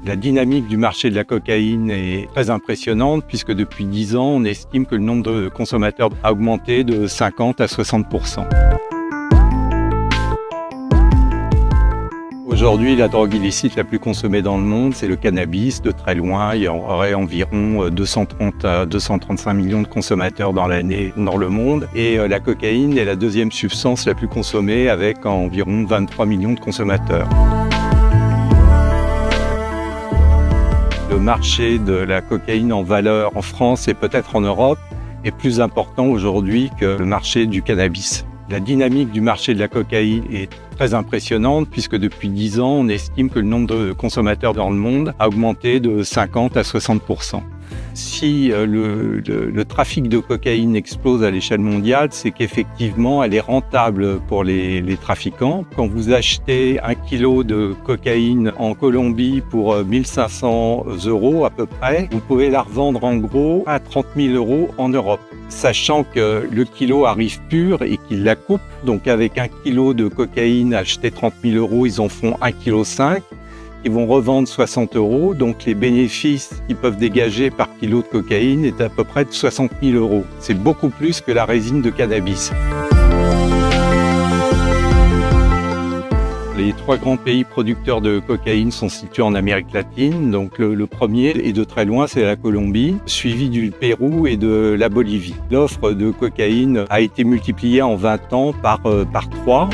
La dynamique du marché de la cocaïne est très impressionnante puisque depuis 10 ans, on estime que le nombre de consommateurs a augmenté de 50 à 60%. Aujourd'hui, la drogue illicite la plus consommée dans le monde, c'est le cannabis. De très loin, il y aurait environ 230 à 235 millions de consommateurs dans l'année dans le monde. Et la cocaïne est la deuxième substance la plus consommée avec environ 23 millions de consommateurs. Le marché de la cocaïne en valeur en France et peut-être en Europe est plus important aujourd'hui que le marché du cannabis. La dynamique du marché de la cocaïne est très impressionnante puisque depuis 10 ans, on estime que le nombre de consommateurs dans le monde a augmenté de 50 à 60%. Si le trafic de cocaïne explose à l'échelle mondiale, c'est qu'effectivement, elle est rentable pour les trafiquants. Quand vous achetez 1 kilo de cocaïne en Colombie pour 1 500 € à peu près, vous pouvez la revendre en gros à 30 000 € en Europe. Sachant que le kilo arrive pur et qu'ils la coupent, donc avec 1 kilo de cocaïne acheté 30 000 €, ils en font 1,5 kg. Ils vont revendre 60 €, donc les bénéfices qu'ils peuvent dégager par kilo de cocaïne est à peu près de 60 000 €. C'est beaucoup plus que la résine de cannabis. Les 3 grands pays producteurs de cocaïne sont situés en Amérique latine. Donc le premier, et de très loin, c'est la Colombie, suivi du Pérou et de la Bolivie. L'offre de cocaïne a été multipliée en 20 ans par 3.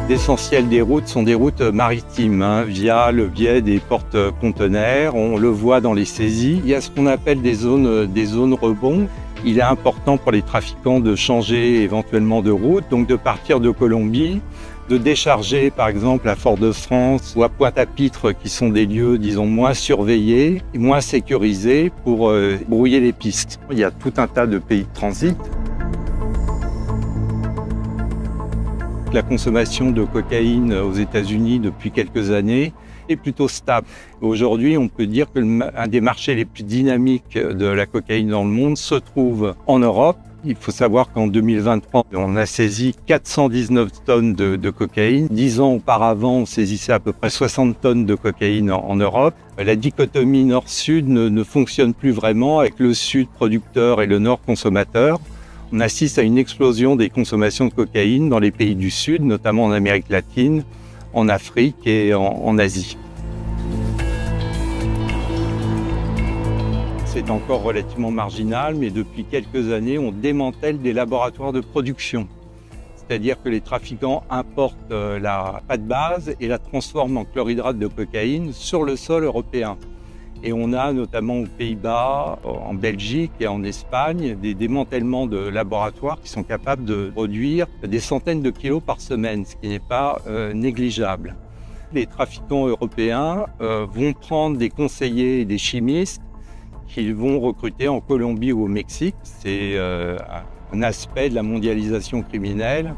L'essentiel des routes sont des routes maritimes, via le biais des porte-conteneurs. On le voit dans les saisies. Il y a ce qu'on appelle des zones rebonds. Il est important pour les trafiquants de changer éventuellement de route, donc de partir de Colombie, de décharger par exemple à Fort-de-France ou à Pointe-à-Pitre, qui sont des lieux, disons, moins surveillés, moins sécurisés pour brouiller les pistes. Il y a tout un tas de pays de transit. La consommation de cocaïne aux États-Unis depuis quelques années est plutôt stable. Aujourd'hui, on peut dire que l'un des marchés les plus dynamiques de la cocaïne dans le monde se trouve en Europe. Il faut savoir qu'en 2023, on a saisi 419 tonnes de cocaïne. 10 ans auparavant, on saisissait à peu près 60 tonnes de cocaïne en Europe. La dichotomie nord-sud ne fonctionne plus vraiment avec le sud producteur et le nord consommateur. On assiste à une explosion des consommations de cocaïne dans les pays du Sud, notamment en Amérique latine, en Afrique et en Asie. C'est encore relativement marginal, mais depuis quelques années, on démantèle des laboratoires de production. C'est-à-dire que les trafiquants importent la pâte base et la transforment en chlorhydrate de cocaïne sur le sol européen. Et on a notamment aux Pays-Bas, en Belgique et en Espagne des démantèlements de laboratoires qui sont capables de produire des centaines de kilos par semaine, ce qui n'est pas négligeable. Les trafiquants européens vont prendre des conseillers et des chimistes qu'ils vont recruter en Colombie ou au Mexique. C'est un aspect de la mondialisation criminelle.